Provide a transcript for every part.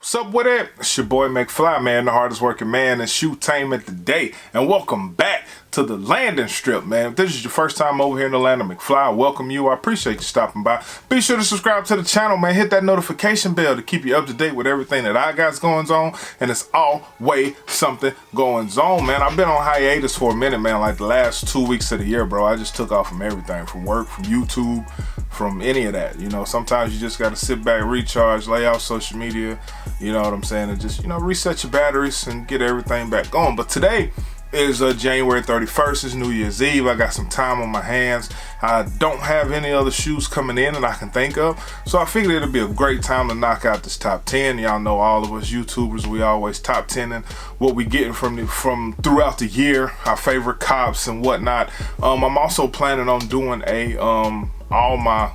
What's up with it? It's your boy McFly, man, the hardest working man in shoe-tainment today. And welcome back to the landing strip, man. If this is your first time over here in the land of McFly, I welcome you. I appreciate you stopping by. Be sure to subscribe to the channel, man. Hit that notification bell to keep you up to date with everything that I got going on. And it's always something going on, man. I've been on hiatus for a minute, man, like the last 2 weeks of the year, bro. I just took off from everything, from work, from YouTube, from any of that. You know, sometimes you just got to sit back, recharge, lay off social media, you know what I'm saying, and just, you know, reset your batteries and get everything back going. But today is January 31st. It's New Year's Eve. I got some time on my hands. I don't have any other shoes coming in that I can think of, so I figured it'd be a great time to knock out this top 10. Y'all know all of us YouTubers, we always top 10ing what we getting from throughout the year, our favorite cops and whatnot. I'm also planning on doing a all my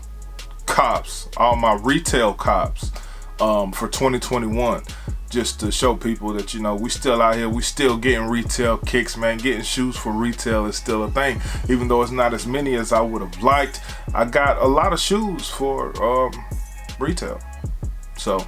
retail cops for 2021, just to show people that, you know, we still out here, we still getting retail kicks, man. Getting shoes for retail is still a thing, even though it's not as many as I would have liked. I got a lot of shoes for retail, so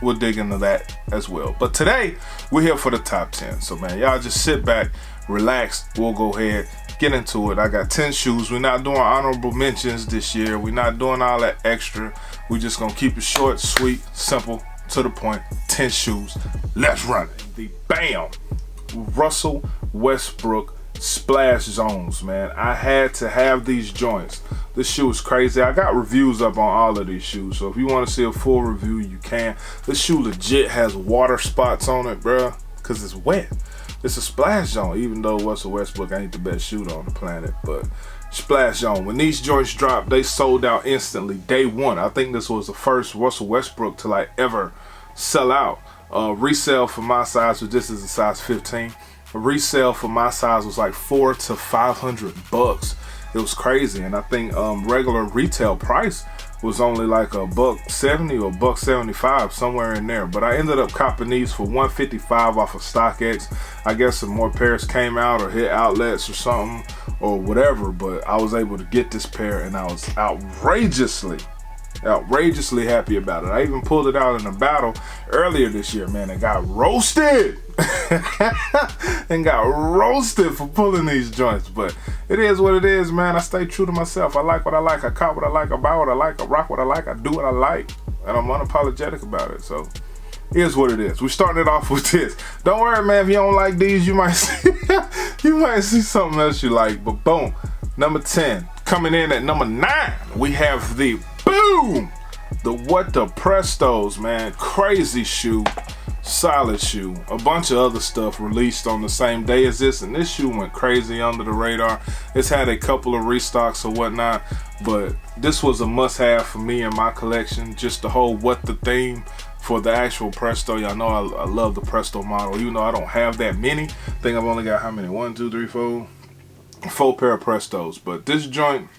we'll dig into that as well. But today we're here for the top 10, so man, y'all just sit back, relax, we'll go ahead, get into it. I got 10 shoes. We're not doing honorable mentions this year. We're not doing all that extra. We're just gonna keep it short, sweet, simple, to the point. 10 shoes. Let's run it. The BAM Russell Westbrook Splash Zones, man. I had to have these joints. This shoe is crazy. I got reviews up on all of these shoes, so if you want to see a full review, you can. This shoe legit has water spots on it, bruh, because it's wet. It's a splash zone, even though Russell Westbrook ain't the best shooter on the planet, but splash zone. When these joints dropped, they sold out instantly, day one. I think this was the first Russell Westbrook to like ever sell out. Resale for my size, which this is a size 15. Resale for my size was like $400 to $500. It was crazy, and I think regular retail price was only like $170 or $175, somewhere in there. But I ended up copping these for $155 off of StockX. I guess some more pairs came out or hit outlets or something or whatever, but I was able to get this pair and I was outrageously happy about it. I even pulled it out in a battle earlier this year, man, and got roasted and got roasted for pulling these joints. But it is what it is, man. I stay true to myself. I like what I like. I cop what I like. I buy what I like. I rock what I like. I do what I like, and I'm unapologetic about it. So here's what it is. We're starting it off with this. Don't worry, man, if you don't like these, you might see you might see something else you like. But boom, number 10. Coming in at number 9, we have the boom, the What the Prestos, man. Crazy shoe, solid shoe. A bunch of other stuff released on the same day as this, and this shoe went crazy under the radar. It's had a couple of restocks or whatnot, but this was a must-have for me in my collection. Just the whole what the theme for the actual Presto. Y'all know I love the Presto model, even though I don't have that many. I think I've only got how many? 1, 2, 3, 4. 4 pair of Prestos, but this joint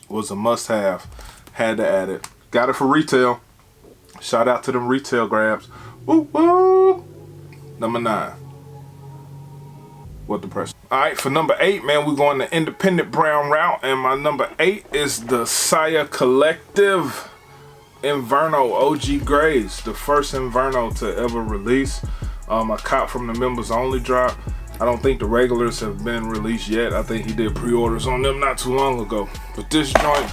was a must-have. Had to add it. Got it for retail. Shout out to them retail grabs. Woo woo. Number 9. What the Presto. Alright, for number 8, man, we're going the independent brown route, and my number 8 is the Saya Collective Inverno OG Grays. The first Inverno to ever release. I caught from the members only drop. I don't think the regulars have been released yet. I think he did pre-orders on them not too long ago. But this joint,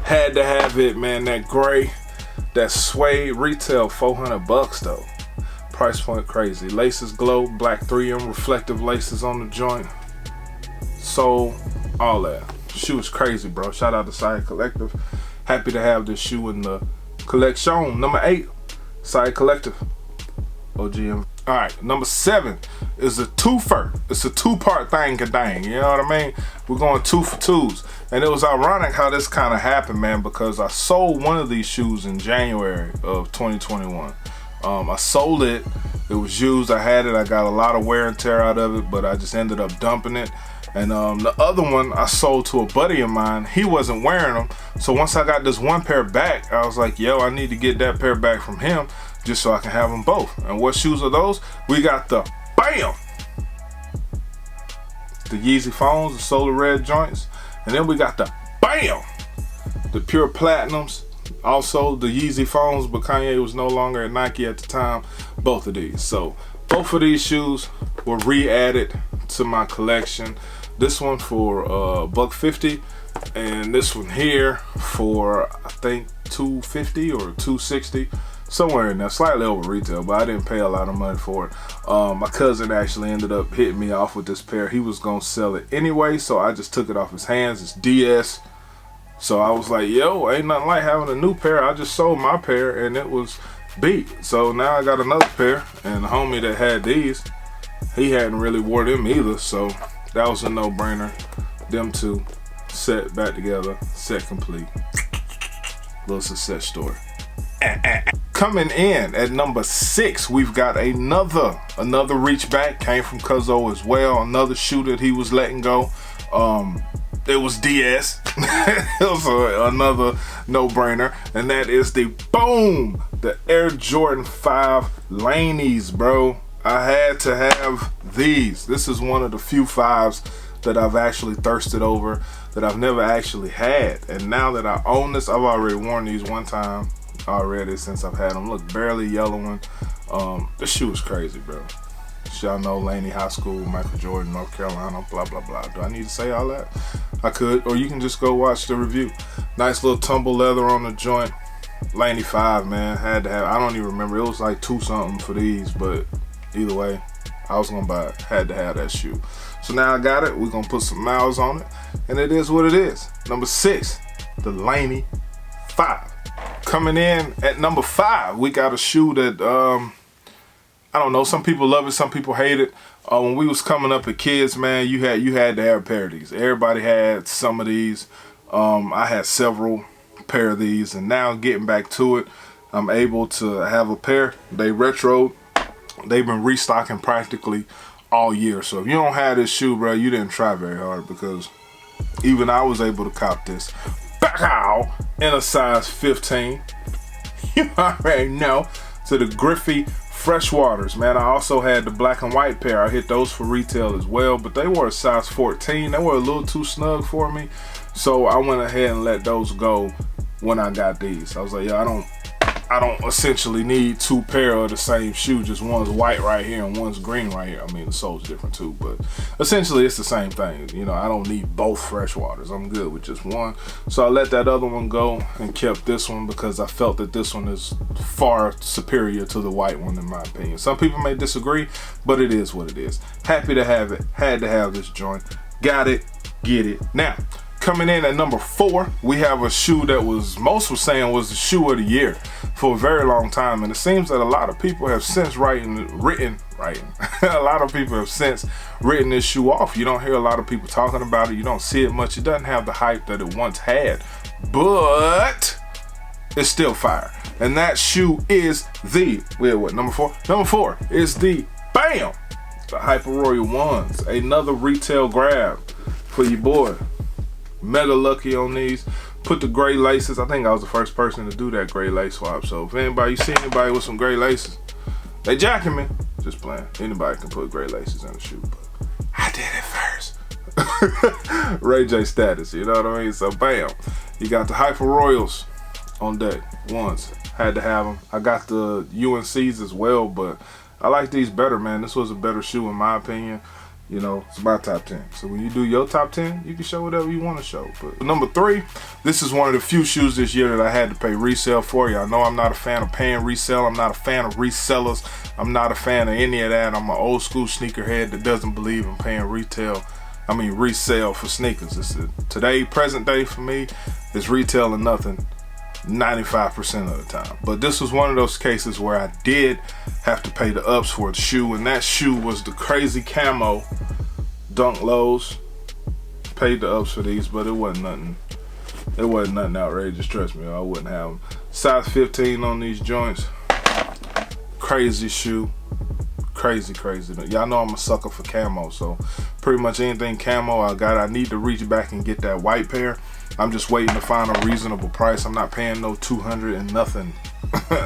had to have it, man. That gray, that suede, retail $400 though. Price point crazy. Laces glow, black 3M reflective laces on the joint. Sole, all that. Shoe is crazy, bro. Shout out to Saya Collective. Happy to have this shoe in the collection. Number 8, Saya Collective OGM. Alright, number 7 is a twofer. It's a two-part thing-a-dang, you know what I mean? We're going 2 for 2s. And it was ironic how this kind of happened, man, because I sold one of these shoes in January of 2021. I sold it. It was used. I had it. I got a lot of wear and tear out of it, but I just ended up dumping it. And the other one I sold to a buddy of mine. He wasn't wearing them. So once I got this one pair back, I was like, yo, I need to get that pair back from him, just so I can have them both. And what shoes are those? We got the BAM! The Yeezy Foams, the Solar Red joints. And then we got the BAM! The Pure Platinums, Also the Yeezy foams, but Kanye was no longer at Nike at the time. Both of these. So both of these shoes were re-added to my collection. This one for $150, and this one here for I think $250 or $260, somewhere in there, slightly over retail, but I didn't pay a lot of money for it. My cousin actually ended up hitting me off with this pair. He was gonna sell it anyway, so I just took it off his hands. It's DS. So I was like, yo, ain't nothing like having a new pair. I just sold my pair and it was beat. So now I got another pair, and the homie that had these, he hadn't really wore them either, so that was a no-brainer. Them two set back together, set complete. Little success story. Coming in at number 6, we've got another reach back. Came from Cuzzo as well. Another shoe that he was letting go. It was DS. It was another no-brainer, and that is the Air Jordan 5 Laneys, bro. I had to have these. This is one of the few 5s that I've actually thirsted over, that I've never actually had. And now that I own this, I've already worn these one time already since I've had them. Look, barely yellowing. This shoe is crazy, bro. Y'all know Laney High School, Michael Jordan, North Carolina, blah, blah, blah. Do I need to say all that? I could, or you can just go watch the review. Nice little tumble leather on the joint. Laney 5, man, had to have. I don't even remember. It was like $2 something for these, but either way, I was gonna buy it. Had to have that shoe. So now I got it. We're gonna put some miles on it, and it is what it is. Number 6, the Laney 5. Coming in at number 5, we got a shoe that I don't know. Some people love it, some people hate it. When we was coming up as kids, man, you had to have a pair of these. Everybody had some of these. I had several pair of these, and now getting back to it, I'm able to have a pair. They retro. They've been restocking practically all year. So if you don't have this shoe, bro, you didn't try very hard, because even I was able to cop this in a size 15. You already know. To the Griffey Freshwaters, man. I also had the black and white pair. I hit those for retail as well, but they were a size 14. They were a little too snug for me, so I went ahead and let those go when I got these. I was like, yeah, I don't essentially need 2 pair of the same shoe. Just one's white right here and one's green right here. I mean, the sole's different too, but essentially it's the same thing. You know, I don't need both Freshwaters. I'm good with just one. So I let that other one go and kept this one, because I felt that this one is far superior to the white one, in my opinion. Some people may disagree, but it is what it is. Happy to have it. Had to have this joint. Got it. Get it. Now, coming in at number 4, we have a shoe that most were saying was the shoe of the year for a very long time, and it seems that a lot of people have since written a lot of people have since written this shoe off. You don't hear a lot of people talking about it. You don't see it much. It doesn't have the hype that it once had, but it's still fire. And that shoe is number 4? Number 4 is the Hyper Royal ones. Another retail grab for your boy. Mega lucky on these. Put the gray laces. I think I was the first person to do that gray lace swap. So if you see anybody with some gray laces, they jacking me. Just playing. Anybody can put gray laces in the shoe, but I did it first. Ray J status, you know what I mean? So bam, you got the Hyper Royals on deck. Ones, had to have them. I got the UNCs as well, but I like these better, man. This was a better shoe in my opinion. You know, it's my top 10. So when you do your top 10, you can show whatever you want to show. But number 3, this is one of the few shoes this year that I had to pay resale for. Y'all know I'm not a fan of paying resale. I'm not a fan of resellers. I'm not a fan of any of that. I'm an old school sneakerhead that doesn't believe in paying resale for sneakers. Today, present day for me, is retail or nothing 95% of the time. But this was one of those cases where I did have to pay the ups for the shoe, and that shoe was the crazy camo Dunk Lows. Paid the ups for these, but it wasn't nothing. It wasn't nothing outrageous. Trust me, I wouldn't have them. Size 15 on these joints. Crazy shoe. Crazy. Y'all know I'm a sucker for camo, so pretty much anything camo I got. I need to reach back and get that white pair. I'm just waiting to find a reasonable price. I'm not paying no 200 and nothing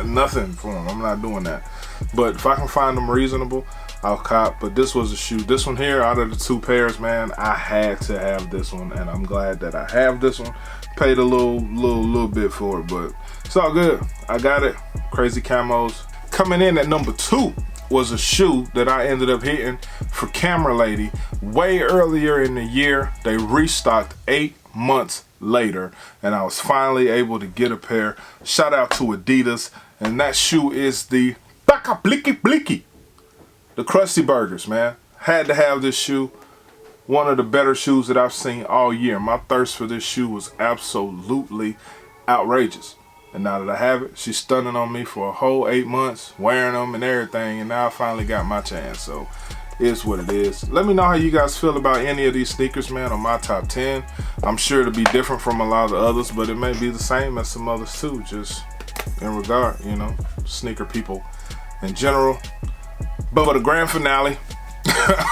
nothing for them. I'm not doing that. But if I can find them reasonable, I'll cop. But this was a shoe. This one here, out of the 2 pairs, man, I had to have this one, and I'm glad that I have this one. Paid a little bit for it, but it's all good. I got it. Crazy camos. Coming in at number 2 was a shoe that I ended up hitting for Camera Lady way earlier in the year. They restocked 8 months later, and I was finally able to get a pair. Shout out to Adidas, and that shoe is the Baka Blicky Blicky, the Krusty Burgers, man. Had to have this shoe. One of the better shoes that I've seen all year. My thirst for this shoe was absolutely outrageous. And now that I have it, she's stunning on me for a whole 8 months, wearing them and everything, and now I finally got my chance. So it's what it is. Let me know how you guys feel about any of these sneakers, man, on my top 10. I'm sure it'll be different from a lot of the others, but it may be the same as some others too, just in regard, you know, sneaker people in general. But for the grand finale,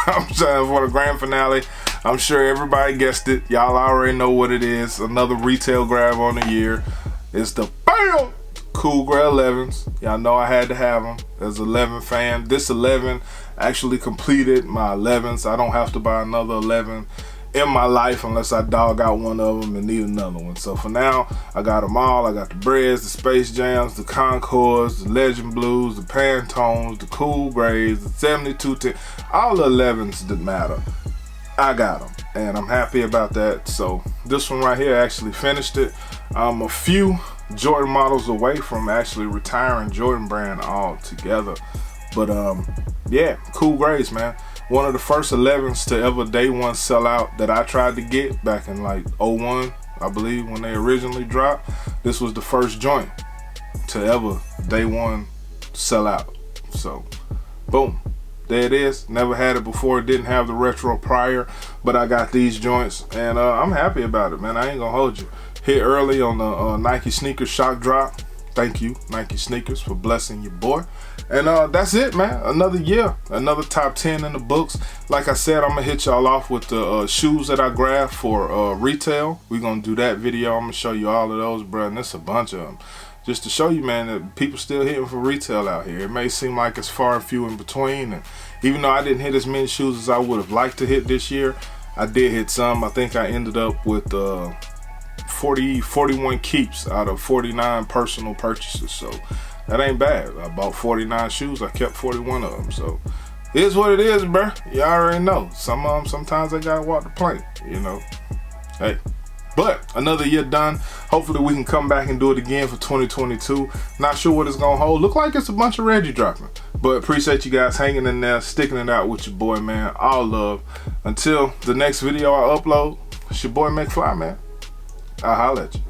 I'm saying for the grand finale, I'm sure everybody guessed it. Y'all already know what it is. Another retail grab on the year. It's the BAM! Cool Gray 11s. Y'all know I had to have them as an 11 fan. This 11 actually completed my 11s. I don't have to buy another 11 in my life unless I dog out one of them and need another one. So for now, I got them all. I got the Breads, the Space Jams, the Concords, the Legend Blues, the Pantones, the Cool Grays, the 7210, all the 11s that matter. I got them, and I'm happy about that. So this one right here actually finished it. I'm a few Jordan models away from actually retiring Jordan brand altogether. But yeah, Cool Grays, man. One of the first 11s to ever day one sell out that I tried to get back in like 01, I believe, when they originally dropped. This was the first joint to ever day one sell out. So boom, there it is. Never had it before. Didn't have the retro prior, but I got these joints, and I'm happy about it, man. I ain't gonna hold you. Hit early on the Nike sneakers shock drop. Thank you, Nike sneakers, for blessing your boy. And that's it, man. Another year, another top 10 in the books. Like I said, I'm gonna hit y'all off with the shoes that I grabbed for retail. We're gonna do that video. I'm gonna show you all of those, bro, and there's a bunch of them. Just to show you, man, that people still hitting for retail out here. It may seem like it's far and few in between, and even though I didn't hit as many shoes as I would have liked to hit this year, I did hit some. I think I ended up with 41 keeps out of 49 personal purchases, so that ain't bad. I bought 49 shoes, I kept 41 of them, so it is what it is, bruh. You already know. Some of them, sometimes I gotta walk the plank, you know. Hey, but another year done. Hopefully we can come back and do it again for 2022. Not sure what it's gonna hold. Look like it's a bunch of Reggie dropping, but appreciate you guys hanging in there, sticking it out with your boy, man. All love. Until the next video I upload, it's your boy McFly, man. I'll holler at you.